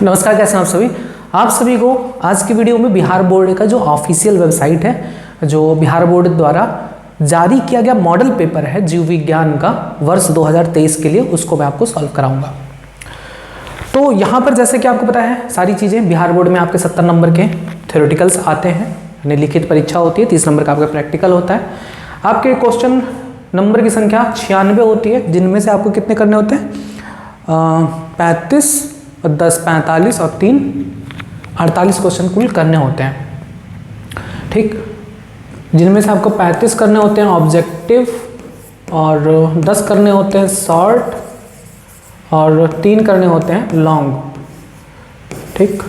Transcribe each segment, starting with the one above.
नमस्कार, कैसे हैं आप सभी। आप सभी को आज की वीडियो में बिहार बोर्ड का जो ऑफिशियल वेबसाइट है, जो बिहार बोर्ड द्वारा जारी किया गया मॉडल पेपर है जीव विज्ञान का वर्ष 2023 के लिए, उसको मैं आपको सॉल्व कराऊंगा। तो यहाँ पर जैसे कि आपको पता है सारी चीज़ें बिहार बोर्ड में आपके 70 नंबर के थ्योरेटिकल्स आते हैं, यानी लिखित परीक्षा होती है, 30 नंबर का आपका प्रैक्टिकल होता है। आपके क्वेश्चन नंबर की संख्या 96 होती है, जिनमें से आपको कितने करने होते हैं 35 और 10 45 और 3 48 क्वेश्चन कुल करने होते हैं। ठीक, जिनमें से आपको 35 करने होते हैं ऑब्जेक्टिव और 10 करने होते हैं शॉर्ट और 3 करने होते हैं लॉन्ग। ठीक,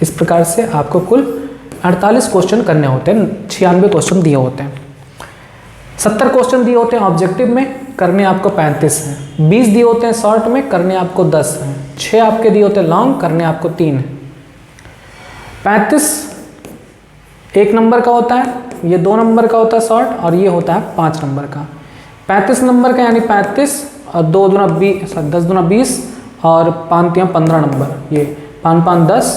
इस प्रकार से आपको कुल 48 क्वेश्चन करने होते हैं। 96 क्वेश्चन दिए होते हैं, 70 क्वेश्चन दिए होते हैं ऑब्जेक्टिव में, करने आपको 35 हैं। 20 दिए होते हैं शॉर्ट में, करने आपको 10 हैं। 6 आपके दिए होते हैं लॉन्ग, करने आपको 3 हैं। 35 1 नंबर का होता है, ये 2 नंबर का होता है शॉर्ट, और ये होता है 5 नंबर का। 35 नंबर का यानी 35 और 2 दूना 20, 10 दूना 20 और 5 3 15 नंबर, ये 5 5 10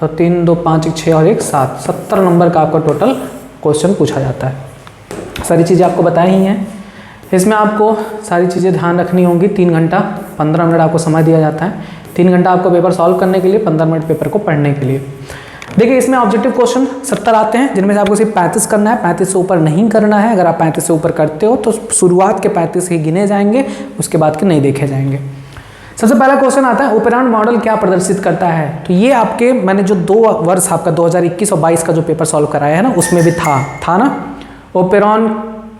और 3 2 5 1 6 और 1 7, 70 नंबर का आपका टोटल क्वेश्चन पूछा जाता है। सारी चीज़ें आपको बताई ही हैं। इसमें आपको सारी चीज़ें ध्यान रखनी होंगी। 3 घंटा 15 मिनट आपको समय दिया जाता है। 3 घंटा आपको पेपर सॉल्व करने के लिए, 15 मिनट पेपर को पढ़ने के लिए। देखिए, इसमें ऑब्जेक्टिव क्वेश्चन 70 आते हैं, जिनमें से आपको सिर्फ 35 करना है, 35 से ऊपर नहीं करना है। अगर आप 35 से ऊपर करते हो तो शुरुआत के 35 ही गिने जाएंगे, उसके बाद के नहीं देखे जाएंगे। सबसे पहला क्वेश्चन आता है, ओपेरॉन मॉडल क्या प्रदर्शित करता है। तो ये आपके मैंने जो 2 वर्ष आपका 2021 और 22 का जो पेपर सॉल्व कराया है ना, उसमें भी था ना। ओपेरॉन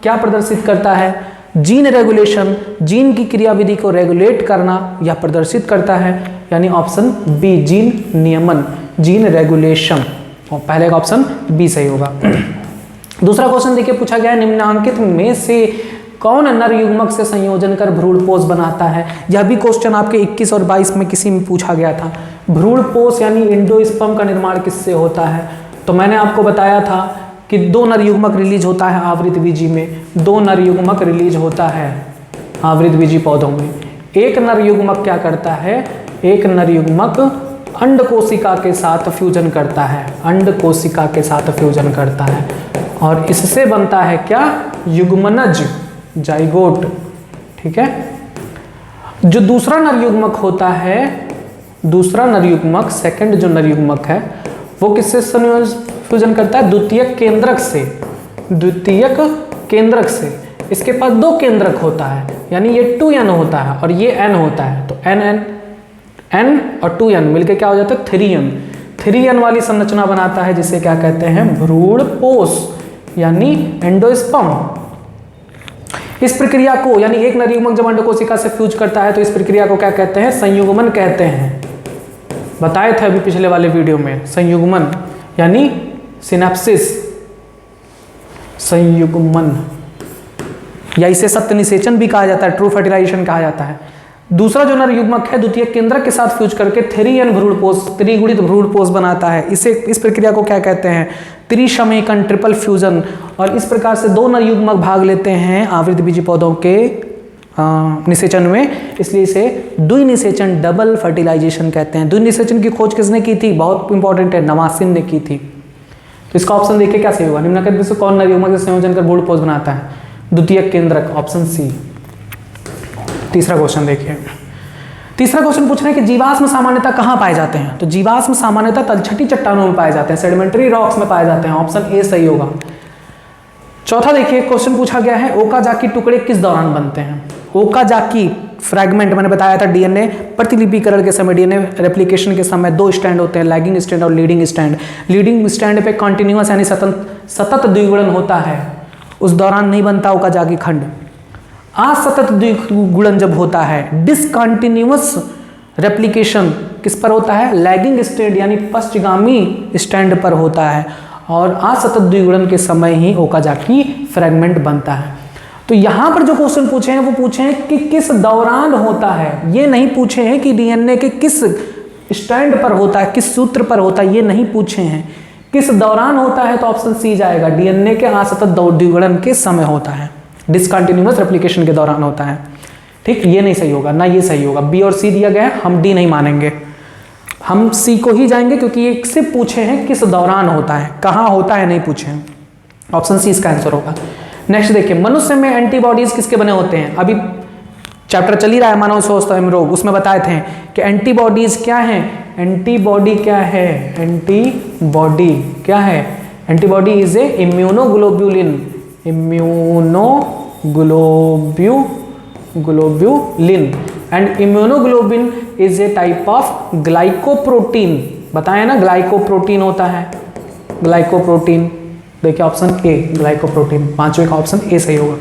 क्या प्रदर्शित करता है, जीन रेगुलेशन, जीन की क्रियाविधि को रेगुलेट करना यह प्रदर्शित करता है, यानी ऑप्शन बी जीन नियमन, जीन रेगुलेशन। और पहले का ऑप्शन बी सही होगा। दूसरा क्वेश्चन देखिए, पूछा गया है निम्नलिखित में से कौन नर युग्मक से संयोजन कर भ्रूणपोष बनाता है। यह भी क्वेश्चन आपके 21 और 22 में किसी में पूछा गया था। भ्रूणपोष यानी एंडोस्पर्म का निर्माण किससे होता है। तो मैंने आपको बताया था कि 2 नर युग्मक रिलीज होता है आवृत बीजी में, 2 नर युग्मक रिलीज होता है आवृत बीजी पौधों में। एक नर युग्मक क्या करता है, एक नर युग्मक अंड कोशिका के साथ फ्यूजन करता है, अंड कोशिका के साथ फ्यूजन करता है, और इससे बनता है क्या, युग्मनज, जाइगोट। ठीक है। जो दूसरा नर युग्मक होता है, दूसरा नर युग्मक, सेकंड जो नर युग्मक है, वो किससे फ्यूजन करता है, द्वितीयक केंद्रक से, द्वितीयक केंद्रक से। इसके पास 2 केंद्रक होता है, यानी ये 2n होता है और ये n होता है। तो n और 2n मिलके क्या हो जाता है, 3n। 3n वाली संरचना बनाता है, जिसे क्या कहते हैं, भ्रूणपोष, यानी एंडोस्पर्म। इस प्रक्रिया को, यानी एक नर युग्मक जब अंडकोशिका से फ्यूज करता है तो इस प्रक्रिया को क्या कहते हैं, संयुग्मन कहते हैं। बताए थे अभी पिछले वाले वीडियो में, संयुग्मन यानी सिनेप्सिस, संयुग्मन, या इसे सत्य निषेचन भी कहा जाता है, ट्रू फर्टिलाइजेशन कहा जाता है। दूसरा जो नर युग्मक है द्वितीय केंद्रक के साथ फ्यूज करके 3n भ्रूणपोष, त्रिगुणित भ्रूणपोष बनाता है। इस प्रक्रिया को क्या कहते हैं, त्रिसमेकन, ट्रिपल फ्यूजन। और इस प्रकार से 2 नर युग्मक भाग लेते हैं आवृत बीजी पौधों के निषेचन में, इसलिए इसे द्विनिषेचन, डबल फर्टिलाइजेशन कहते हैं। द्विनिषेचन की खोज किसने की थी, बहुत इंपॉर्टेंट है, नवासिन ने की थी। तो इसका ऑप्शन देखिए क्या सही होगा, निम्नलिखित में से कौन नर युग्मक से संयोजन कर भ्रूणपोष बनाता है, द्वितीयक केंद्रक, ऑप्शन सी। तीसरा क्वेश्चन देखिए, तीसरा क्वेश्चन पूछ रहे हैं कि जीवाश्म सामान्यतः कहाँ पाए जाते हैं। तो जीवाश्म सामान्यतः तलछटी चट्टानों में पाए जाते हैं, सेडिमेंट्री रॉक्स में पाए जाते हैं, ऑप्शन ए सही होगा। चौथा देखिए, क्वेश्चन पूछा गया है ओकाजाकी टुकड़े किस दौरान बनते हैं। ओकाजाकी फ्रैगमेंट मैंने बताया था, डीएनए प्रतिलिपिकरण के समय, डीएनए रेप्लिकेशन के समय 2 स्टैंड होते हैं, लैगिंग स्टैंड और लीडिंग स्टैंड। लीडिंग स्टैंड पे कॉन्टिन्यूअस यानी सतत द्विगुणन होता है, उस दौरान नहीं बनता ओकाजाकी खंड। असतत द्विगुणन जब होता है, डिसकंटिन्यूअस रेप्लिकेशन किस पर होता है, लैगिंग स्टैंड यानी पश्चगामी स्टैंड पर होता है, और असतत द्विगुणन के समय ही ओकाजाकी फ्रैगमेंट बनता है। तो यहां पर जो क्वेश्चन पूछे हैं वो पूछे हैं कि किस दौरान होता है, ये नहीं पूछे हैं कि डीएनए के किस स्टैंड पर होता है, किस सूत्र पर होता है, ये नहीं पूछे हैं। किस दौरान होता है तो ऑप्शन सी जाएगा, डीएनए के असतत द्विगुणन के समय होता है, डिसकंटिन्यूअस रेप्लिकेशन के दौरान होता है। ठीक, ये नहीं सही होगा, ना ये सही होगा, बी और सी दिया गया है, हम डी नहीं मानेंगे। हम सी को ही जाएंगे क्योंकि ये सिर्फ पूछे हैं किस दौरान होता है, कहाँ होता है नहीं पूछे हैं। ऑप्शन सी इसका आंसर होगा। नेक्स्ट देखिए, मनुष्य में एंटीबॉडीज किसके बने होते हैं? अभी चैप्टर चल ही रहा है मानव स्वास्थ्य एवं रोग, उसमें बताए थे कि एंटीबॉडीज क्या है। एंटीबॉडी क्या है? एंटीबॉडी क्या है? Antibody is a immunoglobulin, immunoglobulin and immunoglobulin is a type of glycoprotein. बताया ना, ग्लाइकोप्रोटीन होता है, ग्लाइकोप्रोटीन। देखिए ऑप्शन ए ग्लाइकोप्रोटीन, पांचवें का ऑप्शन ए सही होगा।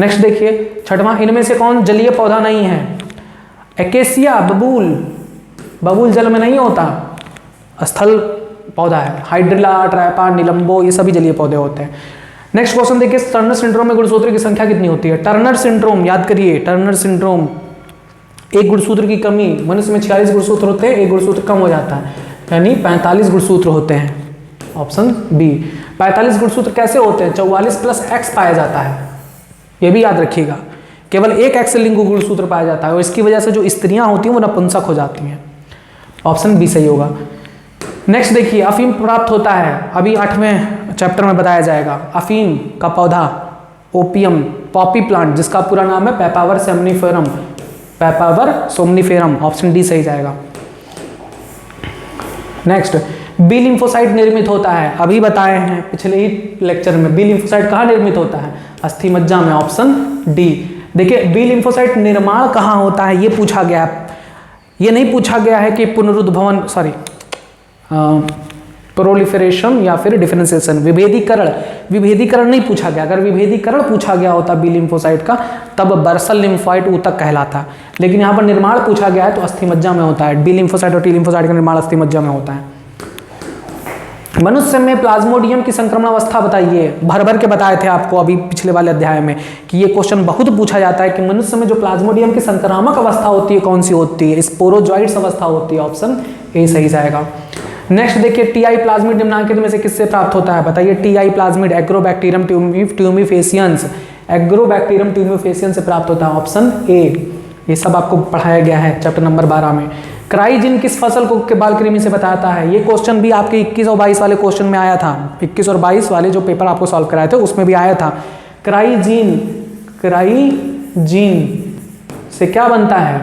नेक्स्ट देखिए छठवां, इनमें से कौन जलीय पौधा नहीं है? एकेसिया, बबूल। बबूल जल में नहीं होता, स्थल पौधा है। हाइड्रिला, ट्राइपा, निलंबो, ये सभी जलीय पौधे होते हैं। नेक्स्ट क्वेश्चन देखिए, टर्नर सिंड्रोम में गुणसूत्र की संख्या कितनी होती है? टर्नर सिंड्रोम याद करिए, टर्नर सिंड्रोम, एक गुणसूत्र की कमी। मनुष्य में 46 गुणसूत्र होते हैं, एक गुणसूत्र कम हो जाता है, यानी 45 गुणसूत्र होते हैं। Option B. 45 गुणसूत्र कैसे होते हैं? 44 प्लस एक्स पाया जाता है, यह भी याद रखिएगा। केवल एक एक्स लिंग गुणसूत्र पाया जाता है और इसकी वजह से जो स्त्रियां होती हैं वो नपुंसक हो जाती हैं। ऑप्शन बी सही होगा। नेक्स्ट देखिए, अफीम प्राप्त होता है, अभी 8वें चैप्टर में बताया जाएगा। अफीम का पौधा ओपियम, पॉपी प्लांट जिसका पूरा नाम है पेपावर सोमनिफेरम, पेपावर सोमनिफेरम। ऑप्शन डी सही जाएगा। नेक्स्ट, बी लिम्फोसाइट निर्मित होता है, अभी बताए हैं पिछले ही लेक्चर में। बी लिम्फोसाइट कहाँ निर्मित होता है? अस्थि मज्जा में। Option D. देखिए बी लिम्फोसाइट निर्माण कहाँ होता है ये पूछा गया है, ये नहीं पूछा गया है कि पुनरुद्भवन, सॉरी प्रोलिफरेशन या फिर डिफरेंशिएशन, विभेदीकरण। विभेदीकरण नहीं पूछा गया, अगर विभेदीकरण पूछा गया होता बी लिम्फोसाइट का तब बर्सल लिम्फोसाइट ऊतक कहलाता, लेकिन यहाँ पर निर्माण पूछा गया है तो अस्थि मज्जा में होता है। बी लिम्फोसाइट और टी लिम्फोसाइट का निर्माण अस्थि मज्जा में होता है। मनुष्य में प्लाज्मोडियम की संक्रमण अवस्था बताइए, भर भर के बताए थे आपको अभी पिछले वाले अध्याय में कि ये क्वेश्चन बहुत पूछा जाता है कि मनुष्य में जो प्लाज्मोडियम की संक्रामक अवस्था होती है कौन सी होती है? स्पोरोजॉइट्स अवस्था होती है। ऑप्शन ए सही जाएगा। नेक्स्ट देखिए, टीआई प्लाज्मिड निम्नलिखित में से किससे प्राप्त होता है? बताइए। TI plasmid agrobacterium tumefaciens, agrobacterium tumefaciens से प्राप्त होता है। Option A. ये सब आपको पढ़ाया गया है चैप्टर नंबर 12 में। क्राइजिन किस फसल को के बाल कृमि से बताता है? ये क्वेश्चन भी आपके 21 और 22 वाले क्वेश्चन में आया था। 21 और 22 वाले जो पेपर आपको सॉल्व कराए थे उसमें भी आया था। क्राइजिन, क्राइजिन से क्या बनता है?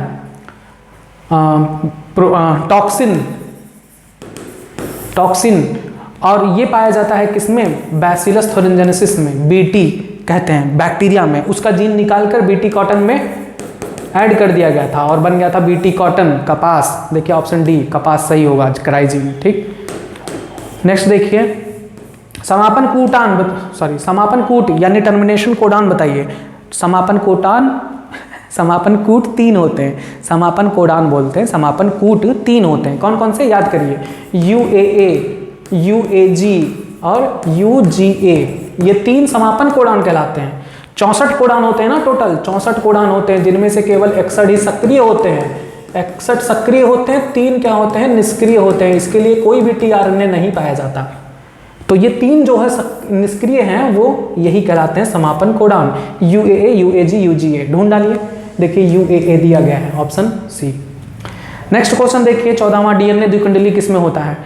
Toxin, toxin. और ये पाया जाता है किसमें? बैसिलस थोरिंजेनेसिस में, बीटी कहते हैं बैक्टीरिया में। उसका जीन निकालकर बीटी कॉटन में ऐड कर दिया गया था और बन गया था बीटी कॉटन, कपास। देखिए ऑप्शन डी कपास सही होगा, क्राइजिन। ठीक। नेक्स्ट देखिए, समापन कूटान, सॉरी समापन कूट यानी टर्मिनेशन कोडान बताइए। समापन कोटान, समापन कूट 3 होते हैं, समापन कोडान बोलते हैं। समापन कूट 3 होते हैं, कौन कौन से याद करिए? UAA, UAG और UGA, ये 3 समापन कोडान कहलाते हैं। 64 कोडान होते हैं ना, टोटल 64 कोडान होते हैं, जिनमें से केवल 61 ही सक्रिय होते हैं। 61 सक्रिय होते हैं, 3 क्या होते हैं? निष्क्रिय होते हैं। इसके लिए कोई भी टीआरएनए नहीं पाया जाता। तो ये 3 जो है निष्क्रिय हैं वो यही कहलाते हैं समापन कोडान। UAA, UAG, UGA ढूंढ डालिए। देखिए UAA दिया गया है, ऑप्शन सी। नेक्स्ट क्वेश्चन देखिए 14वां, डीएनए द्विकुंडली किसमें होता है?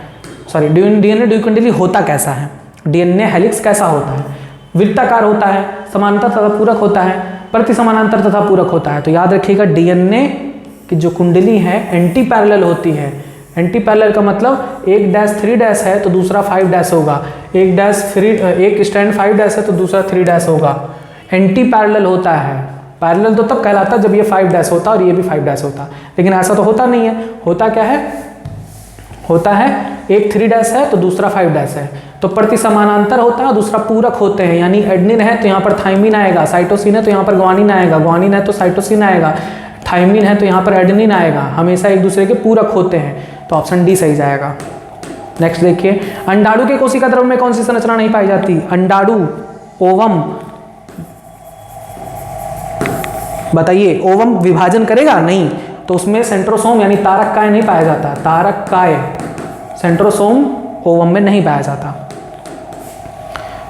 सॉरी, डीएनए द्विकुंडली होता कैसा है? डीएनए हेलिक्स कैसा होता है? वृत्ताकार होता है, समानांतर तथा पूरक होता है, प्रति समानांतर तथा पूरक होता है। तो याद रखिएगा डीएनए की जो कुंडली है एंटी पैरेलल होती है। एंटी पैरेलल का मतलब 1-3 है तो दूसरा 5 होगा, एक स्टैंड 5 है तो दूसरा 3 होगा। एंटी पैरेलल होता है। पैरेलल तो तब कहलाता है जब ये 5 होता और ये भी 5 होता, लेकिन ऐसा तो होता नहीं है। होता क्या है? होता है एक 3 है तो दूसरा 5 है, तो प्रति समानांतर होता है, दूसरा पूरक होते हैं। यानी एडेनिन है तो यहाँ पर थाइमिन आएगा, साइटोसिन है तो यहाँ पर ग्वानिन आएगा, ग्वानिन है तो साइटोसिन आएगा, थाइमिन है तो यहाँ पर एडेनिन आएगा। हमेशा एक दूसरे के पूरक होते हैं, तो ऑप्शन डी सही जाएगा। नेक्स्ट देखिए, अंडाणु के कोशिका द्रव्य में कौन सी संरचना नहीं पाई जाती? अंडाणु, ओवम, बताइए। ओवम विभाजन करेगा? नहीं, तो उसमें सेंट्रोसोम यानी तारक काय नहीं पाया जाता। तारक काय, सेंट्रोसोम ओवम में नहीं पाया जाता।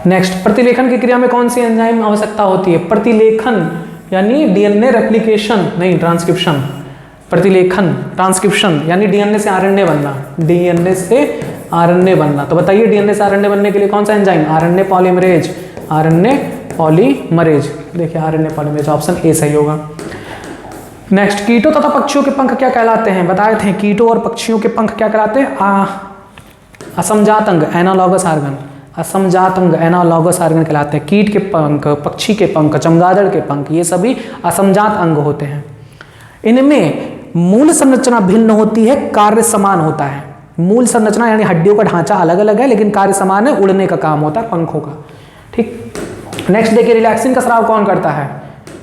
नेक्स्ट, प्रतिलेखन की क्रिया में कौन सी एंजाइम आवश्यकता होती है? प्रतिलेखन यानी डीएनए रेप्लिकेशन नहीं, ट्रांसक्रिप्शन। प्रतिलेखन, ट्रांसक्रिप्शन यानी डीएनए से आरएनए बनना, डीएनए से आरएनए बनना। तो बताइए डीएनए से आरएनए बनने के लिए कौन सा enzyme? RNA polymerase, RNA polymerase. देखिए आरएनए पॉलीमरेज, ऑप्शन ए सही होगा। नेक्स्ट, कीटों तथा पक्षियों के पंख क्या कहलाते हैं? बताए थे कीटों और पक्षियों के पंख क्या कहलाते हैं? असमजात अंग, एनालॉगस ऑर्गन, असमजात अंग एनालॉगस ऑर्गन कहलाते हैं। कीट के पंख, पक्षी के पंख, चमगादड़ के पंख, ये सभी असमजात अंग होते हैं। इनमें मूल संरचना भिन्न होती है, कार्य समान होता है। मूल संरचना यानी हड्डियों का ढांचा अलग अलग है, लेकिन कार्य समान है, उड़ने का काम होता है पंखों का। ठीक, नेक्स्ट देखिए, रिलैक्सिन का स्राव कौन करता है?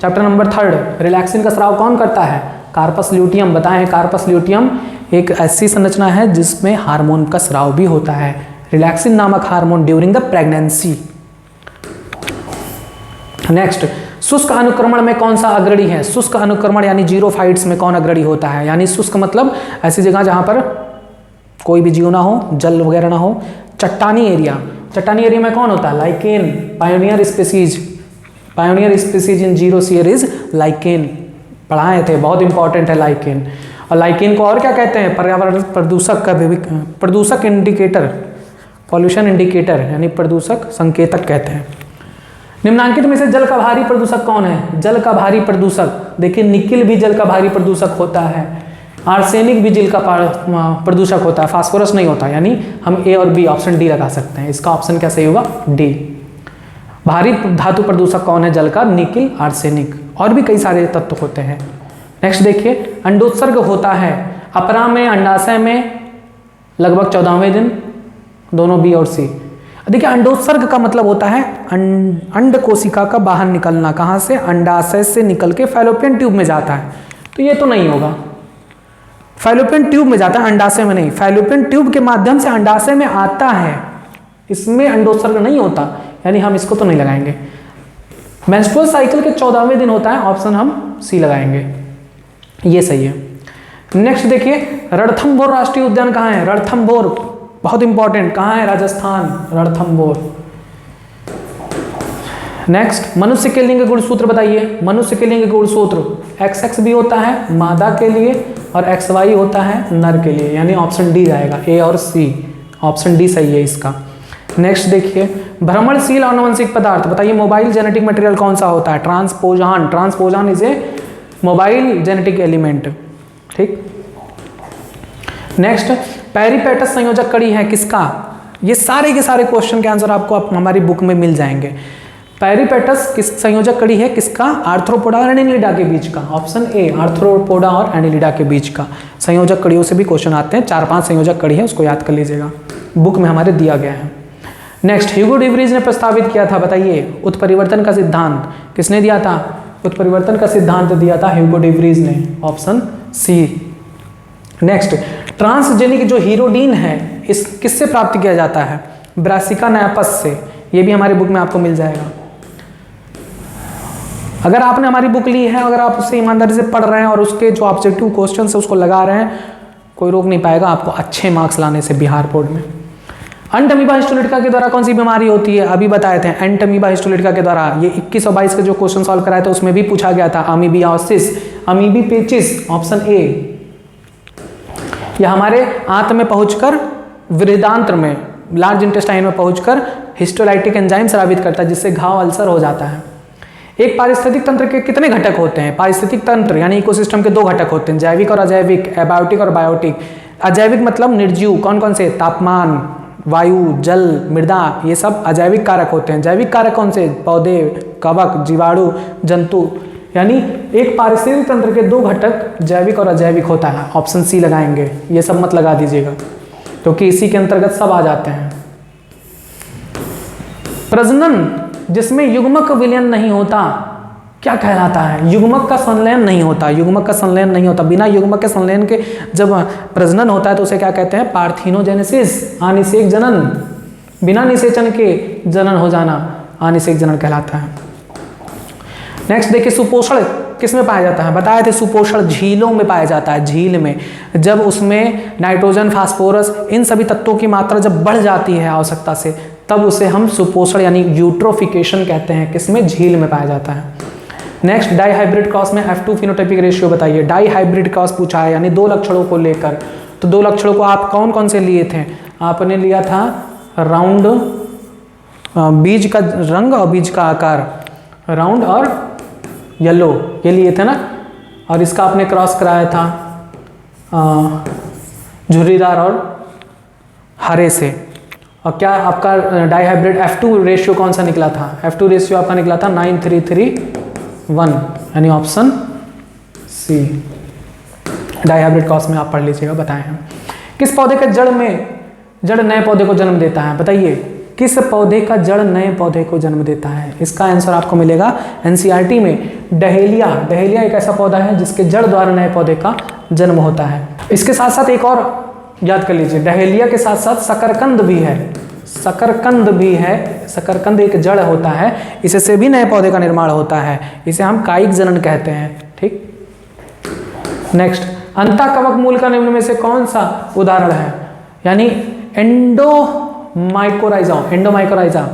चैप्टर नंबर 3, रिलैक्सिन का स्राव कौन करता है? Corpus luteum. बताएं, कार्पस ल्यूटियम एक ऐसी संरचना है जिसमें हार्मोन का स्राव भी होता है, रिलैक्सिन नामक hormone during the pregnancy. Next, शुष्क अनुक्रमण में कौन सा अग्रणी है? शुष्क अनुक्रमण यानी जीरोफाइट्स में कौन अग्रणी होता है? यानी शुष्क मतलब ऐसी जगह जहां पर कोई भी जीव ना हो, जल वगैरह ना हो। चट्टानी एरिया, चट्टानी एरिया में कौन होता है? Lichen, pioneer species, pioneer species in xerosere is lichen. पढ़ाए थे, बहुत इंपॉर्टेंट है लाइकेन। और लाइकेन को और क्या कहते हैं? पर्यावरण प्रदूषक का प्रदूषक इंडिकेटर, पॉल्यूशन इंडिकेटर यानी प्रदूषक संकेतक कहते हैं। निम्नांकित में से जल का भारी प्रदूषक कौन है? जल का भारी प्रदूषक, देखिए निकिल भी जल का भारी प्रदूषक होता है, आर्सेनिक भी जल का प्रदूषक होता है, फास्फोरस नहीं होता। यानी हम ए और बी, ऑप्शन डी लगा सकते हैं। इसका ऑप्शन क्या सही होगा? डी। भारी धातु प्रदूषक कौन है जल का? निकिल, आर्सेनिक, और भी कई सारे तत्व होते हैं। नेक्स्ट देखिए, अंडोत्सर्ग होता है अपरा में, अंडाशय में लगभग 14वें दिन, दोनों बी और सी। देखिए अंडोत्सर्ग का मतलब होता है अंड कोशिका का बाहर निकलना। कहाँ से? अंडाशय से निकल के फैलोपियन ट्यूब में जाता है। तो ये तो नहीं होगा, फैलोपियन ट्यूब में जाता है, अंडाशय में नहीं। फैलोपियन ट्यूब के माध्यम से अंडाशय में आता है, इसमें अंडोत्सर्ग नहीं होता, यानी हम इसको तो नहीं लगाएंगे। मेंस्ट्रुअल साइकिल के 14वें दिन होता है, ऑप्शन हम सी लगाएंगे, ये सही है। नेक्स्ट देखिए, रणथंभौर राष्ट्रीय उद्यान कहाँ है? रणथंभौर बहुत इंपॉर्टेंट, कहाँ है? राजस्थान, रणथंभौर। नेक्स्ट, मनुष्य के लिंग गुणसूत्र बताइए। मनुष्य के लिंग गुणसूत्र XX भी होता है मादा के लिए और XY होता है नर के लिए, यानी ऑप्शन डी जाएगा, ए और सी, ऑप्शन डी सही है इसका। नेक्स्ट देखिए, भ्रमणशील आनुवंशिक पदार्थ बताइए। मोबाइल जेनेटिक मटेरियल कौन सा होता है? Transposon, transposon is a mobile genetic element. ठीक, नेक्स्ट, पेरिपेटस संयोजक कड़ी है किसका? ये सारे के सारे क्वेश्चन के आंसर आपको हमारी बुक में मिल जाएंगे। पेरिपेटस किस संयोजक कड़ी है किसका? आर्थ्रोपोडा और एनिलिडा के बीच का, ऑप्शन ए, आर्थ्रोपोडा और एनिलिडा के बीच का। संयोजक कड़ियों से भी क्वेश्चन आते हैं, 4-5 संयोजक कड़ी है, उसको याद कर लीजिएगा, बुक में हमारे दिया गया है। नेक्स्ट, ह्यूगो डी व्रीज ने प्रस्तावित किया था, बताइए, उत्परिवर्तन का सिद्धांत किसने दिया था? उत्परिवर्तन का सिद्धांत दिया था ह्यूगो डी व्रीज ने, ऑप्शन सी। नेक्स्ट, ट्रांसजेनिक जो हीरोडीन है इस किससे प्राप्त किया जाता है? ब्रासिका नैपस से, ये भी हमारी बुक में आपको मिल जाएगा। अगर आपने हमारी बुक ली है, अगर आप उससे ईमानदारी से पढ़ रहे हैं और उसके जो ऑब्जेक्टिव क्वेश्चन है उसको लगा रहे हैं, कोई रोक नहीं पाएगा आपको अच्छे मार्क्स लाने से बिहार बोर्ड में। एंटमीबा हिस्टोलिटिका के द्वारा कौन सी बीमारी होती है? अभी बताए थे, एंटमीबा हिस्टोलिटिका के द्वारा। ये 21 और 22 के जो क्वेश्चन सॉल्व कराए थे उसमें भी पूछा गया था, अमीबियासिस, अमीबीपेचिस, ऑप्शन ए। यह हमारे आंत में पहुंचकर वृहदांत्र में, लार्ज इंटेस्टाइन में पहुंचकर हिस्टोलाइटिक एंजाइम स्रावित करता है, जिससे घाव अल्सर हो जाता है। एक पारिस्थितिक तंत्र के कितने घटक होते हैं? पारिस्थितिक तंत्र यानी इकोसिस्टम के 2 घटक होते हैं, जैविक और अजैविक, एबायोटिक और बायोटिक। अजैविक मतलब निर्जीव, कौन कौन से? तापमान, वायु, जल, मृदा, ये सब अजैविक कारक होते हैं। जैविक कारक कौन से? पौधे, कवक, जीवाणु, जंतु। यानी एक पारिस्थितिक तंत्र के 2 घटक जैविक और अजैविक होता है, ऑप्शन सी लगाएंगे, ये सब मत लगा दीजिएगा क्योंकि इसी के अंतर्गत सब आ जाते हैं। प्रजनन जिसमें युग्मक विलयन नहीं होता क्या कहलाता है? युग्मक का संलयन नहीं होता, युग्मक का संलयन नहीं होता। बिना युग्मक के संलयन के जब प्रजनन होता है तो उसे क्या कहते हैं? पार्थिनोजेनेसिस, आनिषेक जनन। बिना निषेचन के जनन हो जाना आनिषेक जनन कहलाता है। नेक्स्ट देखिए, सुपोषण किस में पाया जाता है? बताए थे सुपोषण झीलों में पाया जाता है। झील में जब उसमें नाइट्रोजन, फास्फोरस, इन सभी तत्वों की मात्रा जब बढ़ जाती है आवश्यकता से, तब उसे हम सुपोषण यानी यूट्रोफिकेशन कहते हैं। किसमें? झील में पाया जाता है। नेक्स्ट, डाई हाइब्रिड क्रॉस में F2 फिनोटाइपिक रेशियो बताइए। डाई हाइब्रिड क्रॉस पूछा है, यानी दो लक्षणों को लेकर। तो दो लक्षणों को आप कौन कौन से लिए थे? आपने लिया था राउंड, बीज का रंग और बीज का आकार, राउंड और येलो, ये लिए थे ना। और इसका आपने क्रॉस कराया था झुर्रीदार और हरे से। और क्या आपका डाई हाइब्रिड F2 रेशियो कौन सा निकला था? F2 रेशियो आपका निकला था 9331, यानी option C. Dihybrid cross में आप पढ़ लीजिएगा, बताए हैं। किस पौधे का जड़ नए पौधे को जन्म देता है? बताइए, किस पौधे का जड़ नए पौधे को जन्म देता है? इसका आंसर आपको मिलेगा NCERT में, डहेलिया। डहेलिया एक ऐसा पौधा है जिसके जड़ द्वारा नए पौधे का जन्म होता है। इसके साथ साथ एक और याद कर लीजिए, डहेलिया के साथ साथ शकरकंद भी है। शकरकंद भी है, शकरकंद एक जड़ होता है, इससे भी नए पौधे का निर्माण होता है। इसे हम कायिक जनन कहते हैं। ठीक, नेक्स्ट, अंतःकवक मूल का निम्न में से कौन सा उदाहरण है? यानी एंडोमाइकोराइजा, एंडोमाइकोराइजा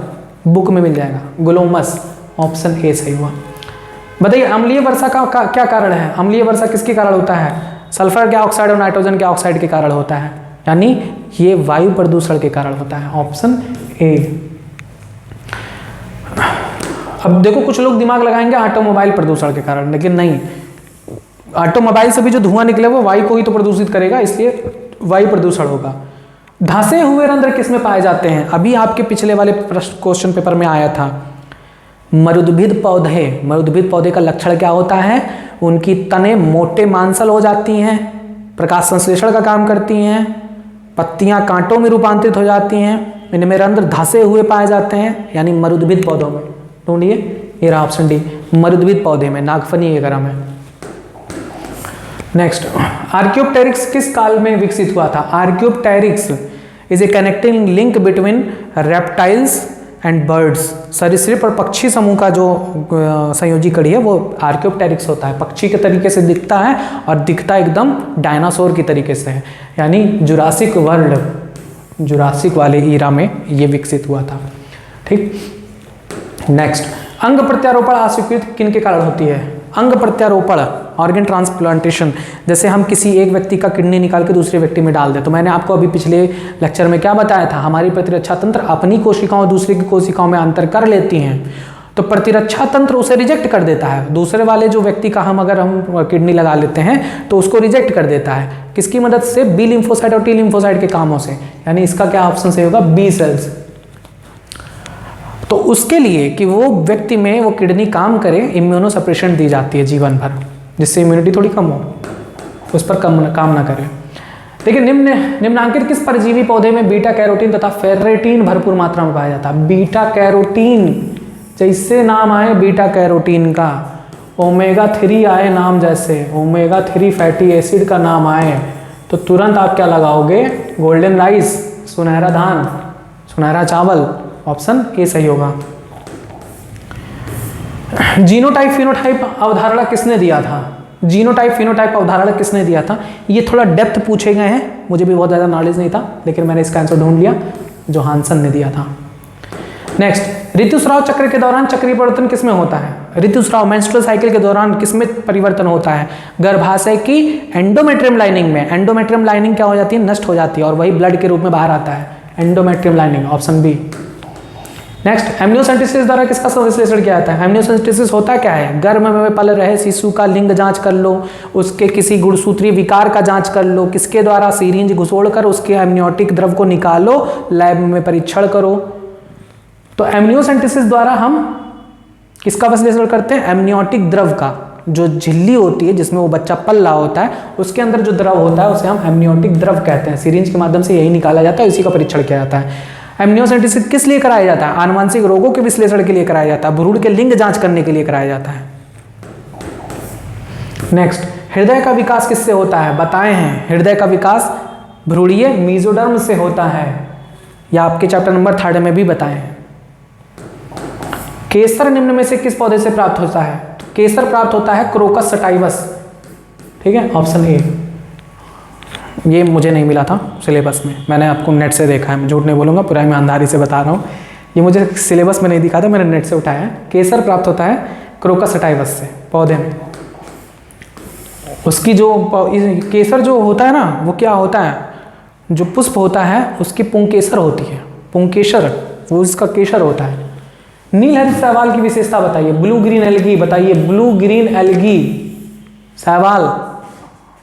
बुक में मिल जाएगा, ग्लोमस, ऑप्शन ए सही हुआ। बताइए, अम्लीय वर्षा का क्या कारण है? अम्लीय वर्षा किसके कारण होता है? सल्फर के ऑक्साइड और नाइट्रोजन के ऑक्साइड के कारण होता है, यानी ये वायु प्रदूषण के कारण होता है, ऑप्शन ए। अब देखो, कुछ लोग दिमाग लगाएंगे ऑटोमोबाइल प्रदूषण के कारण, लेकिन नहीं, ऑटोमोबाइल से भी जो धुआं निकले वो वायु को ही तो प्रदूषित करेगा, इसलिए वायु प्रदूषण होगा। धंसे हुए रंध्र किसमें पाए जाते हैं? अभी आपके पिछले वाले क्वेश्चन पेपर में आया था। मरुद्भिद पौधे, मरुद्भिद पौधे का लक्षण क्या होता है? उनकी तने मोटे मांसल हो जाती हैं, प्रकाश संश्लेषण का काम करती हैं, पत्तियां कांटों में रूपांतरित हो जाती हैं, इनमें रंध्र धंसे हुए पाए जाते हैं, यानी मरुद्भिद पौधों में। ढूंढिए, ये रहा ऑप्शन डी, मरुद्भिद पौधे में, नागफनी वगैरह में। नेक्स्ट, आर्क्योप्टेरिक्स किस काल में विकसित हुआ था? Archaeopteryx is a connecting link between reptiles and birds. सरीसृप और पक्षी समूह का जो संयोजी कड़ी है वो आर्क्योप्टेरिक्स होता है। पक्षी के तरीके से दिखता है और दिखता एकदम डायनासोर की तरीके से है, यानी जुरासिक वर्ल्ड, जुरासिक वाले ईरा में ये विकसित हुआ था। ठीक, नेक्स्ट, अंग प्रत्यारोपण अस्वीकृत किन के कारण होती है? अंग प्रत्यारोपण, ऑर्गन ट्रांसप्लांटेशन, जैसे हम किसी एक व्यक्ति का किडनी निकाल के दूसरे व्यक्ति में डाल दें। तो मैंने आपको अभी पिछले लेक्चर में क्या बताया था? हमारी प्रतिरक्षा तंत्र अपनी कोशिकाओं दूसरे की कोशिकाओं में अंतर कर लेती हैं, तो प्रतिरक्षा तंत्र उसे रिजेक्ट कर देता है। दूसरे वाले जो व्यक्ति का हम किडनी लगा लेते हैं तो उसको रिजेक्ट कर देता है, किसकी मदद से? बी लिम्फोसाइट और टी लिम्फोसाइट के कामों से, यानी इसका क्या ऑप्शन सही होगा? B cells. तो उसके लिए कि वो व्यक्ति में वो किडनी काम करे, इम्यूनोसप्रेशन दी जाती है जीवन भर, जिससे इम्यूनिटी थोड़ी कम हो, उस पर काम ना करे। देखिए, निम्नांकित किस परजीवी पौधे में बीटा कैरोटीन तथा फेरेटीन भरपूर मात्रा में पाया जाता है? बीटा कैरोटीन, जैसे नाम आए बीटा कैरोटीन का, ओमेगा 3 आए नाम, जैसे ओमेगा 3 फैटी एसिड का नाम आए तो तुरंत आप क्या लगाओगे? गोल्डन राइस, सुनहरा धान, सुनहरा चावल, ऑप्शन ए सही होगा। जीनोटाइप फिनोटाइप अवधारणा किसने दिया था? जीनोटाइप फिनोटाइप अवधारणा किसने दिया था? ये थोड़ा डेप्थ पूछे गए हैं, मुझे भी बहुत ज़्यादा नॉलेज नहीं था, लेकिन मैंने इसका आंसर ढूंढ लिया, जोहानसन ने दिया था। नेक्स्ट, ऋतुस्राव चक्र के दौरान चक्रीय परिवर्तन किसमें होता है? ऋतुस्राव मेंस्ट्रुअल साइकिल के दौरान किसमें परिवर्तन होता है? गर्भाशय की एंडोमेट्रियम लाइनिंग में। एंडोमेट्रियम लाइनिंग क्या हो जाती है? नष्ट हो जाती है, और वही ब्लड के रूप में बाहर आता है, endometrium lining, option B. Next, amniocentesis द्वारा किसका संश्लेषण किया जाता है? एमनियोसेंटेसिस होता क्या है? गर्भ में पल रहे शिशु का लिंग जांच कर लो, उसके किसी गुणसूत्रीय विकार का जांच कर लो, किसके द्वारा? सीरिंज घुसोड़कर उसके एमनियोटिक द्रव को निकालो, लैब में परीक्षण करो। तो एमनियोसेंटेसिस द्वारा हम किसका विश्लेषण करते हैं? एमनियोटिक द्रव का, जो झिल्ली होती है जिसमें वो बच्चा पल रहा होता है, उसके अंदर जो द्रव होता है उसे हम एमनियोटिक द्रव कहते हैं। सीरिंज के माध्यम से यही निकाला जाता है, इसी का परीक्षण किया जाता है। एमनियोसेंटेसिस किस लिए कराया जाता है? आनुवंशिक रोगों के विश्लेषण के लिए कराया जाता है, भ्रूण के लिंग जांच करने के लिए कराया जाता है। नेक्स्ट, हृदय का विकास किससे होता है? बताए हैं, हृदय का विकास भ्रूणीय मेसोडर्म से होता है, या आपके चैप्टर नंबर 3 में भी बताए हैं। केसर निम्न में से किस पौधे से प्राप्त होता है? तो केसर प्राप्त होता है क्रोकस सटाइवस, ठीक है, ऑप्शन ए। ये मुझे नहीं मिला था सिलेबस में, मैंने आपको नेट से देखा है, मैं झूठ नहीं बोलूँगा, पूरा ईमानदारी से बता रहा हूँ, ये मुझे सिलेबस में नहीं दिखा था, मैंने नेट से उठाया है। केसर प्राप्त होता है क्रोकस सटाइवस से, पौधे में। उसकी जो केसर जो होता है ना, वो क्या होता है, जो पुष्प होता है उसकी पुंकेसर होती है, पुंकेसर, वो उसका केसर होता है। नील हरित शैवाल की विशेषता बताइए, ब्लू ग्रीन एल्गी बताइए, ब्लू ग्रीन एल्गी शैवाल,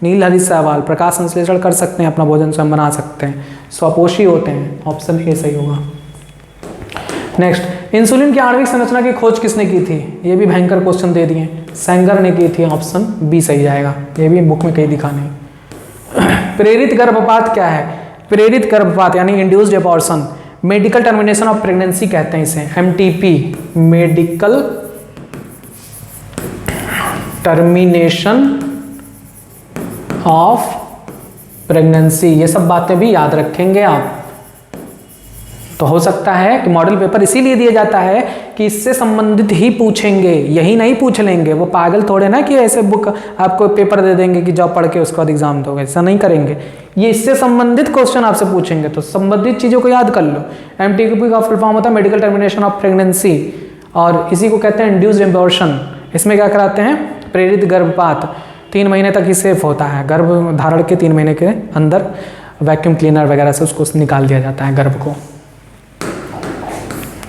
नील हरित शैवाल प्रकाश संश्लेषण कर सकते हैं, अपना भोजन स्वयं बना सकते हैं, स्वपोषी होते हैं, ऑप्शन ए सही होगा। नेक्स्ट, इंसुलिन की आणविक संरचना की खोज किसने की थी? ये भी भयंकर क्वेश्चन दे दिए, सेंगर ने की थी, ऑप्शन बी सही जाएगा, ये भी बुक में कहीं दिखा नहीं। प्रेरित गर्भपात क्या है? प्रेरित गर्भपात यानी induced abortion, medical termination of pregnancy कहते हैं इसे, MTP, medical termination of pregnancy. ये सब बातें भी याद रखेंगे आप। तो हो सकता है कि मॉडल पेपर इसीलिए दिया जाता है कि इससे संबंधित ही पूछेंगे, यही नहीं पूछ लेंगे। वो पागल थोड़े ना कि ऐसे बुक आपको पेपर दे देंगे कि जाओ पढ़ के उसके बाद एग्जाम दोगे, ऐसा नहीं करेंगे। ये इससे संबंधित क्वेश्चन आपसे पूछेंगे, तो संबंधित चीज़ों को याद कर लो। MTP का फुल फॉर्म होता है मेडिकल टर्मिनेशन ऑफ प्रेगनेंसी, और इसी को कहते हैं इंड्यूस्ड एबॉर्शन। इसमें क्या कराते हैं? प्रेरित गर्भपात। 3 महीने तक ही सेफ होता है, गर्भ धारण के 3 महीने के अंदर वैक्यूम क्लीनर वगैरह से उसको निकाल दिया जाता है गर्भ को।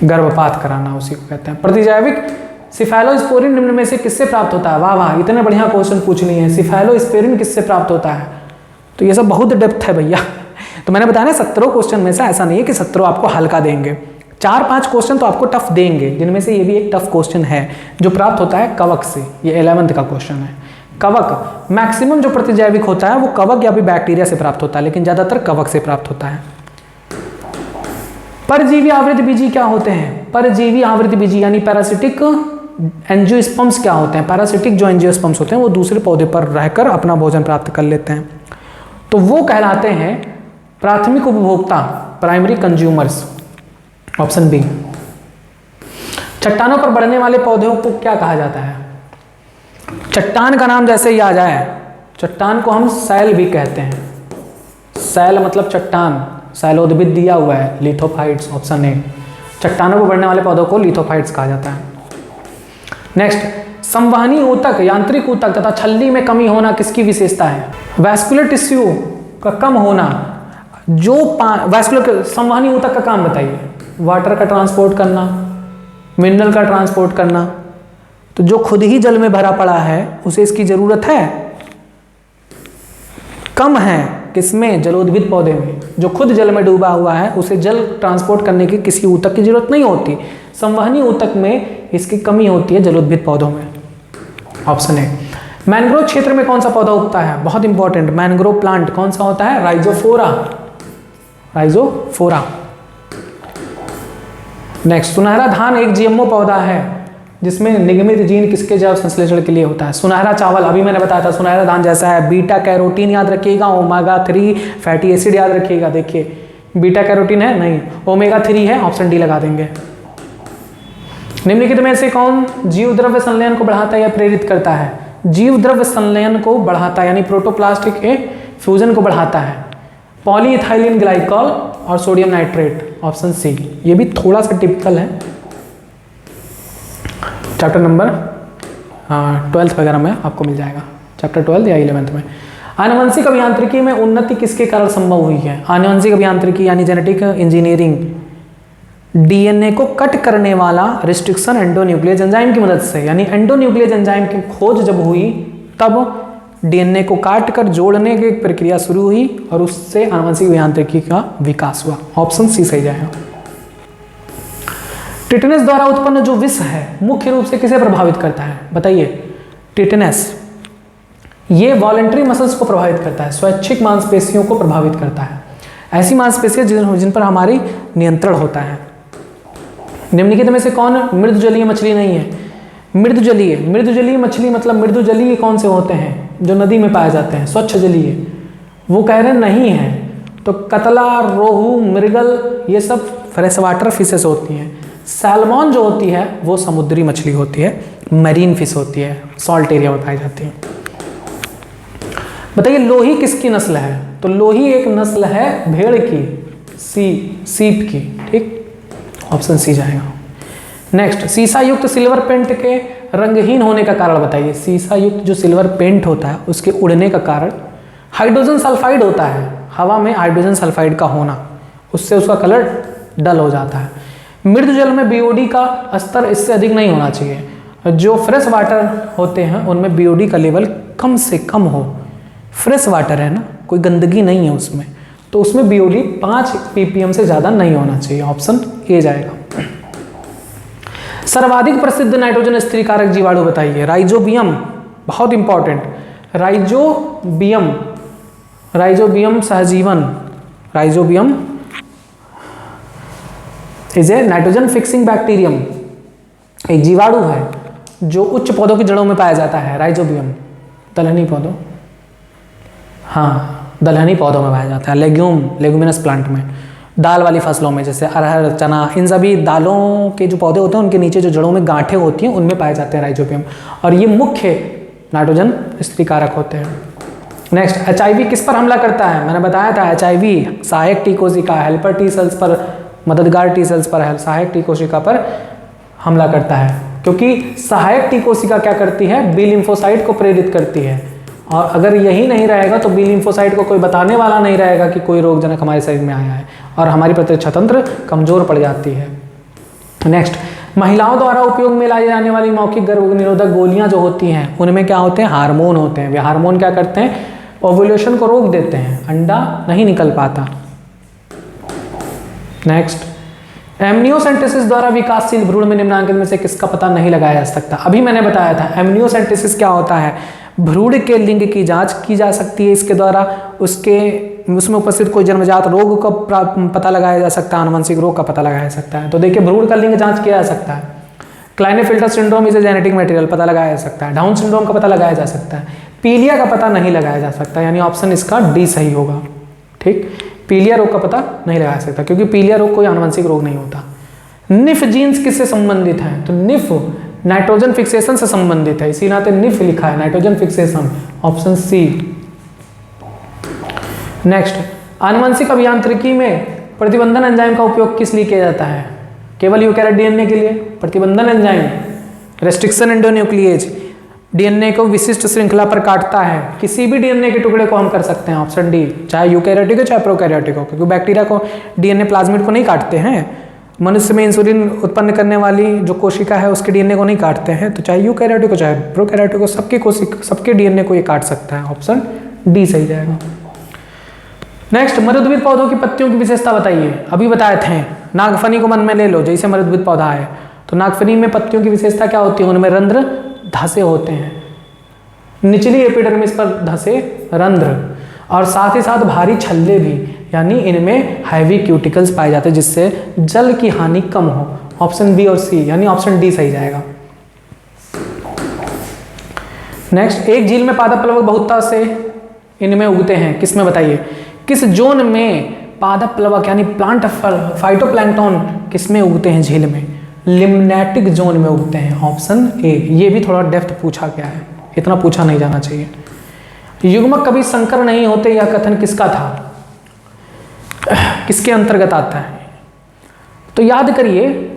गर्भपात कराना उसी को कहते हैं। प्रतिजैविक सिफेलोस्पोरिन निम्न में से किससे प्राप्त होता है? वाह वाह, इतने बढ़िया क्वेश्चन पूछ लिए हैं। सिफेलोस्पोरिन किससे प्राप्त होता है? तो ये सब बहुत डेप्थ है भैया। तो मैंने बताया ना 17 क्वेश्चन में से ऐसा नहीं है कि 17 आपको हल्का देंगे, 4-5 क्वेश्चन तो आपको टफ देंगे, जिनमें से ये भी एक टफ क्वेश्चन है जो प्राप्त होता है कवक से। ये 11th का क्वेश्चन है। कवक, मैक्सिमम जो प्रतिजैविक होता है वो कवक या भी बैक्टीरिया से प्राप्त होता है, लेकिन ज्यादातर कवक से प्राप्त होता है। परजीवी आवृत बीजी क्या होते हैं? परजीवी आवृत बीजी यानी पैरासिटिक एंजियोस्पर्म्स क्या होते हैं? पैरासिटिक जो एंजियोस्पर्म्स होते हैं वो दूसरे पौधे पर रहकर अपना भोजन प्राप्त कर लेते हैं, तो वो कहलाते हैं प्राथमिक उपभोक्ता, प्राइमरी कंज्यूमर्स, ऑप्शन बी। चट्टानों पर बढ़ने वाले पौधों को क्या कहा जाता है? चट्टान का नाम जैसे ही आ जाए, चट्टान को हम सैल भी कहते हैं। सैल मतलब चट्टान, सैलोद्भिद दिया हुआ है, लिथोफाइट्स, ऑप्शन ए। चट्टानों पर बढ़ने वाले पौधों को लिथोफाइट्स कहा जाता है। नेक्स्ट, संवहनी ऊतक, यांत्रिक ऊतक तथा छल्ली में कमी होना किसकी विशेषता है? वैस्कुलर टिश्यू का कम होना। जो वैस्कुलर संवहनी ऊतक का काम बताइए। वाटर का ट्रांसपोर्ट करना, मिनरल का ट्रांसपोर्ट करना। तो जो खुद ही जल में भरा पड़ा है उसे इसकी जरूरत है? कम है। किसमें? जलोद्भिद पौधे में। जो खुद जल में डूबा हुआ है उसे जल ट्रांसपोर्ट करने की किसी ऊतक की जरूरत नहीं होती। संवहनी ऊतक में इसकी कमी होती है जलोद्भिद पौधों में, ऑप्शन ए। मैंग्रोव क्षेत्र में कौन सा पौधा उगता है? बहुत इंपॉर्टेंट, मैंग्रोव प्लांट कौन सा होता है? Rhizophora, Rhizophora. नेक्स्ट, सुनहरा धान एक जीएमओ पौधा है जिसमें निगमित जीन किसके जैव संश्लेषण के लिए होता है? सुनहरा चावल, अभी मैंने बताया था सुनहरा धान जैसा है। बीटा कैरोटीन याद रखिएगा, ओमेगा 3 फैटी एसिड याद रखिएगा। देखिए बीटा कैरोटीन है नहीं, ओमेगा 3 है, ऑप्शन डी लगा देंगे। निम्नलिखित में से कौन जीव द्रव्य संलयन को बढ़ाता है या प्रेरित करता है? जीव द्रव्य संलयन को बढ़ाता है यानी प्रोटोप्लास्ट के फ्यूजन को बढ़ाता है। पॉलीइथाइलिन ग्लाइकॉल और सोडियम नाइट्रेट, ऑप्शन सी। ये भी थोड़ा सा टिपिकल है, चैप्टर नंबर 12th वगैरह में आपको मिल जाएगा, चैप्टर 12 या 11th में। आनुवंशिक अभियांत्रिकी में उन्नति किसके कारण संभव हुई है? आनुवंशिक अभियांत्रिकी यानी जेनेटिक इंजीनियरिंग, डीएनए को कट करने वाला रिस्ट्रिक्शन एंडोन्यूक्लियस एंजाइम की मदद से, यानी एंडोन्यूक्लियस एंजाइम की खोज जब हुई तब डीएनए को काट कर जोड़ने की प्रक्रिया शुरू हुई और उससे आनुवंशिक अभियांत्रिकी का विकास हुआ, ऑप्शन सी सही जाएगा। टिटेनस द्वारा उत्पन्न जो विष है मुख्य रूप से किसे प्रभावित करता है? बताइए। टिटेनस ये वॉलेंट्री मसल्स को प्रभावित करता है, स्वैच्छिक मांसपेशियों को प्रभावित करता है, ऐसी मांसपेशियां जिन पर हमारी नियंत्रण होता है। निम्नलिखित में से कौन मृदुजलीय मछली नहीं है? मृदुजलीय मछली मतलब मृदुजलीय कौन से होते हैं? जो नदी में पाए जाते हैं, स्वच्छ जलीय। वो कह रहे नहीं है, तो कतला, रोहू, मृगल ये सब फ्रेश वाटर फिशेस होती हैं। सैल्मन जो होती है वो समुद्री मछली होती है, मरीन फिश होती है, सॉल्ट एरिया में पाई जाती है। बताइए लोही किसकी नस्ल है? तो लोही एक नस्ल है भेड़ की, सीप की, ठीक, ऑप्शन सी जाएगा। नेक्स्ट, सीसा युक्त सिल्वर पेंट के रंगहीन होने का कारण बताइए। सीसा युक्त जो सिल्वर पेंट होता है उसके उड़ने का कारण हाइड्रोजन सल्फाइड होता है, हवा में हाइड्रोजन सल्फाइड का होना, उससे उसका कलर डल हो जाता है। मृदु जल में बीओडी का स्तर इससे अधिक नहीं होना चाहिए। जो फ्रेश वाटर होते हैं उनमें बीओडी का लेवल कम से कम हो। फ्रेश वाटर है ना, कोई गंदगी नहीं है उसमें, तो उसमें बीओडी 5 ppm से ज़्यादा नहीं होना चाहिए। ऑप्शन ए जाएगा। सर्वाधिक प्रसिद्ध नाइट्रोजन स्थिरीकारक जीवाणु बताइए। राइजोबियम, बहुत इंपॉर्टेंट, राइजोबियम सहजीवन, rhizobium is A nitrogen fixing bacterium, एक जीवाणु है जो उच्च पौधों की जड़ों में पाया जाता है। राइजोबियम दलहनी पौधों, हाँ दलहनी पौधों में पाया जाता है। लेग्यूमिनस प्लांट में, दाल वाली फसलों में जैसे अरहर, चना, इन सभी दालों के जो पौधे होते हैं उनके नीचे जो जड़ों में गांठें होती हैं उनमें पाए जाते हैं राइजोबियम, और ये मुख्य नाइट्रोजन स्थिरीकारक होते हैं। नेक्स्ट, HIV किस पर हमला करता है? मैंने बताया था HIV सहायक टी कोशिका, हेल्पर टी सेल्स पर, मददगार टी सेल्स पर, सहायक टी कोशिका पर हमला करता है, क्योंकि सहायक टी कोशिका क्या करती है? बी लिम्फोसाइट को प्रेरित करती है, और अगर यही नहीं रहेगा तो बी लिम्फोसाइट को कोई बताने वाला नहीं रहेगा कि कोई रोगजनक हमारे शरीर में आया है, और हमारी प्रतिरक्षा तंत्र कमजोर पड़ जाती है। नेक्स्ट, महिलाओं द्वारा उपयोग में लाई जाने वाली मौखिक गर्भ निरोधक गोलियां जो होती हैं उनमें क्या होते हैं? हार्मोन होते हैं। वे हार्मोन क्या करते हैं? ओव्यूलेशन को रोक देते हैं, अंडा नहीं निकल पाता। नेक्स्ट, एमनियोसेंटेसिस द्वारा विकासशील भ्रूण में निम्नांकित में से किसका पता नहीं लगाया जा सकता? अभी मैंने बताया था एमनियोसेंटेसिस क्या होता है। भ्रूण के लिंग की जांच की जा सकती है इसके द्वारा, उसमें उपस्थित कोई जन्मजात रोग का पता लगाया जा सकता है, आनुवंशिक रोग का पता लगाया जा सकता है। तो देखिए भ्रूण का लिंग जांच किया जा सकता है। Klinefelter syndrome is a genetic material, पता लगाया जा सकता है। डाउन सिंड्रोम का पता लगाया जा सकता है। पीलिया का पता नहीं लगाया जा सकता, यानी ऑप्शन इसका डी सही होगा। ठीक, पीलिया रोग का पता नहीं लगा सकता क्योंकि पीलिया रोग कोई आनुवंशिक रोग नहीं होता। निफ जीन्स किससे संबंधित है? तो निफ नाइट्रोजन फिक्सेशन से संबंधित है, इसी नाते निफ लिखा है, nitrogen fixation, option C. Next, आनुवंशिक अभियांत्रिकी में प्रतिबंधन एंजाइम का उपयोग किस लिए किया जाता है? केवल यूकैरियोट डीएनए के लिए। प्रतिबंधन एंजाइम रेस्ट्रिक्शन एंडोन्यूक्लिएज डीएनए को विशिष्ट श्रृंखला पर काटता है। किसी भी डीएनए के टुकड़े को हम कर सकते हैं, ऑप्शन डी, चाहे यूकैरियोटिक हो चाहे प्रोकैरियोटिक हो, क्योंकि बैक्टीरिया को डीएनए प्लाज्मिड को नहीं काटते हैं। मनुष्य में इंसुलिन उत्पन्न करने वाली जो कोशिका है उसके डीएनए को नहीं काटते हैं, तो चाहे यूकैरियोटिक हो चाहे प्रोकैरियोटिक हो, सबके डीएनए को ये काट सकता है। ऑप्शन डी सही जाएगा। नेक्स्ट, मरुद्भिद पौधों की पत्तियों की विशेषता बताइए। अभी बताए थे, नागफनी को मन में ले लो, जैसे मरुद्भिद पौधा है तो नागफनी में पत्तियों की विशेषता क्या होती है? उनमें रंध्र धसे होते हैं, निचली एपिडर्मिस पर धसे रंध्र, और साथ ही साथ भारी छल्ले भी, यानी इनमें हैवी क्यूटिकल्स पाए जाते हैं जिससे जल की हानि कम हो। ऑप्शन बी और सी, यानी ऑप्शन डी सही जाएगा। नेक्स्ट, एक झील में पादप प्लवक बहुतता से इनमें उगते हैं, किसमें बताइए? किस जोन में पादप प्लवक यानी प्लांट फाइटोप्लैंक्टन किसमें उगते हैं? झील में लिम्नेटिक जोन में उगते हैं, ऑप्शन ए। ये भी थोड़ा डेप्थ पूछा गया है, इतना पूछा नहीं जाना चाहिए। युग्मक कभी संकर नहीं होते, यह कथन किसका था? किसके अंतर्गत आता है? तो याद करिए,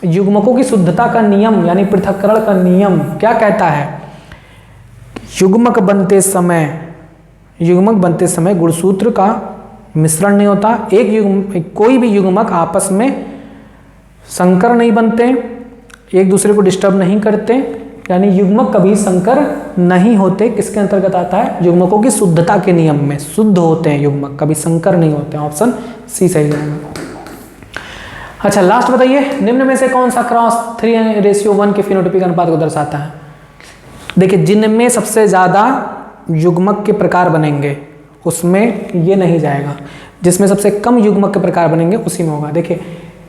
युग्मकों की शुद्धता का नियम यानी पृथक्करण का नियम क्या कहता है? युग्मक बनते समय गुणसूत्र का मिश्रण नहीं होता। कोई भी युग्मक आपस में संकर नहीं बनते, एक दूसरे को डिस्टर्ब नहीं करते, यानी युग्मक कभी संकर नहीं होते। किसके अंतर्गत आता है? युग्मकों की शुद्धता के नियम में शुद्ध होते हैं युग्मक, कभी संकर नहीं होते। ऑप्शन सी सही जाएगा। अच्छा, लास्ट बताइए, निम्न में से कौन सा क्रॉस 3:1 के फिनोटाइपिक अनुपात को दर्शाता है? देखिए, जिनमें सबसे ज्यादा युग्मक के प्रकार बनेंगे उसमें ये नहीं जाएगा, जिसमें सबसे कम युग्मक के प्रकार बनेंगे उसी में होगा। देखिए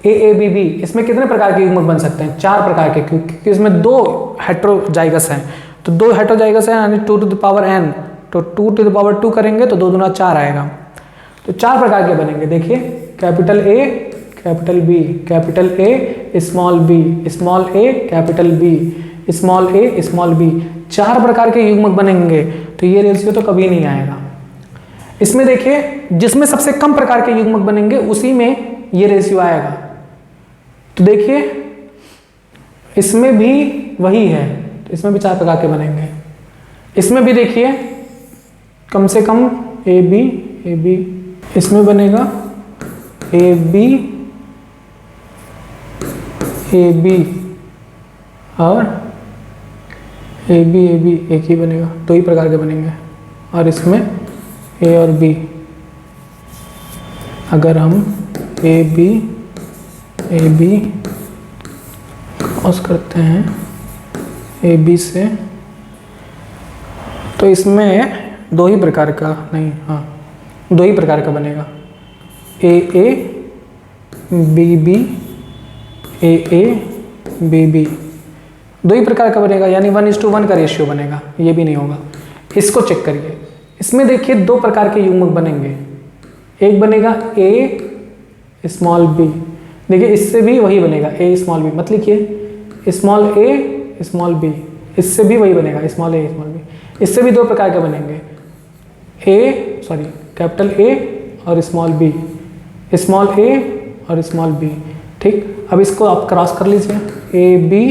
AABB, इसमें कितने प्रकार के युग्मक बन सकते हैं? 4 प्रकार के, क्योंकि इसमें 2 हेट्रोजाइगस हैं, तो 2 हेट्रोजाइगस हैं यानी 2 to the power n, तो 2 to the power 2 करेंगे तो 2 दूना 4 आएगा, तो 4 प्रकार के बनेंगे। देखिए, capital A capital B, capital A small b, small a capital B, small a small b, 4 प्रकार के युग्मक बनेंगे, तो ये रेशियो तो कभी नहीं आएगा। इसमें देखिए, जिसमें सबसे कम प्रकार के युग्मक बनेंगे उसी में ये रेशियो आएगा। तो देखिए, इसमें भी वही है, इसमें भी 4 प्रकार के बनेंगे। इसमें भी देखिए कम से कम ए बी इसमें बनेगा ए बी और ए बी एक ही बनेगा, 2 ही प्रकार के बनेंगे। और इसमें ए और बी, अगर हम ए बी क्रॉस करते हैं ए बी से, तो इसमें 2 ही प्रकार का, नहीं हाँ 2 ही प्रकार का बनेगा, ए बी ए बी 2 ही प्रकार का बनेगा, यानी 1:1 का रेशियो बनेगा, ये भी नहीं होगा। इसको चेक करिए, इसमें देखिए 2 प्रकार के युग्मक बनेंगे, एक बनेगा ए स्मॉल बी, देखिए इससे भी वही बनेगा ए स्मॉल बी, मत लिखिए स्मॉल ए स्मॉल बी, इससे भी वही बनेगा स्मॉल ए स्मॉल बी, इससे भी 2 प्रकार के बनेंगे, कैपिटल ए और स्मॉल बी, स्मॉल ए और स्मॉल बी। ठीक, अब इसको आप क्रॉस कर लीजिए, ए बी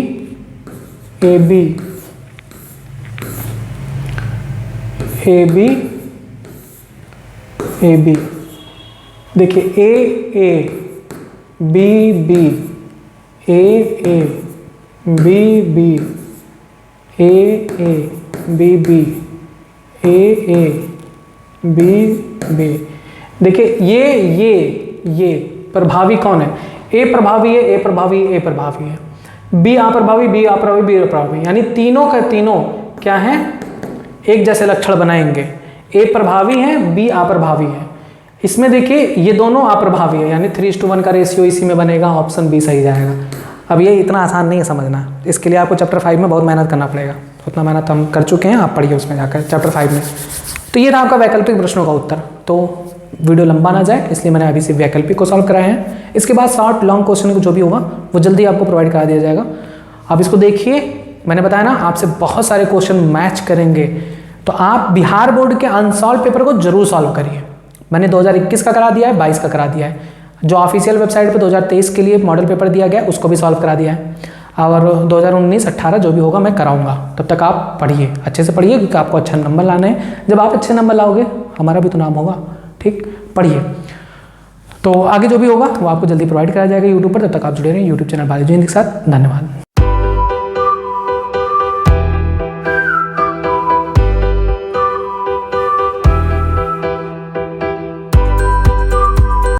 देखिए ए बी बी देखिए ये प्रभावी कौन है? ए प्रभावी है, बी अप्रभावी, यानी तीनों का तीनों क्या है, एक जैसे लक्षण बनाएंगे। ए प्रभावी है, बी अप्रभावी है। इसमें देखिए ये दोनों अप्रभावी है, यानी 3:1 का रेशियो इसी में बनेगा, ऑप्शन बी सही जाएगा। अब ये इतना आसान नहीं है समझना, इसके लिए आपको चैप्टर 5 में बहुत मेहनत करना पड़ेगा, उतना मेहनत हम कर चुके हैं, आप पढ़िए उसमें जाकर चैप्टर 5 में। तो ये था आपका वैकल्पिक प्रश्नों का उत्तर। तो वीडियो लंबा ना जाए इसलिए मैंने अभी से वैकल्पिक को सॉल्व कराए हैं, इसके बाद शॉर्ट लॉन्ग क्वेश्चन जो भी होगा वो जल्दी आपको प्रोवाइड करा दिया जाएगा। आप इसको देखिए, मैंने बताया ना आपसे बहुत सारे क्वेश्चन मैच करेंगे, तो आप बिहार बोर्ड के अनसॉल्व पेपर को जरूर सॉल्व करिए। मैंने 2021 का करा दिया है, 22 का करा दिया है, जो ऑफिशियल वेबसाइट पे 2023 के लिए मॉडल पेपर दिया गया उसको भी सॉल्व करा दिया है, और 2019-18 जो भी होगा मैं कराऊंगा। तब तक आप पढ़िए, अच्छे से पढ़िए, क्योंकि आपको अच्छा नंबर लाने हैं। जब आप अच्छे नंबर लाओगे हमारा भी तो नाम होगा। ठीक, पढ़िए। तो आगे जो भी होगा वो आपको जल्दी प्रोवाइड कराया जाएगा यूट्यूब पर, तब तक आप जुड़े रहिए यूट्यूब चैनल बालाजी हिंदी के साथ। धन्यवाद।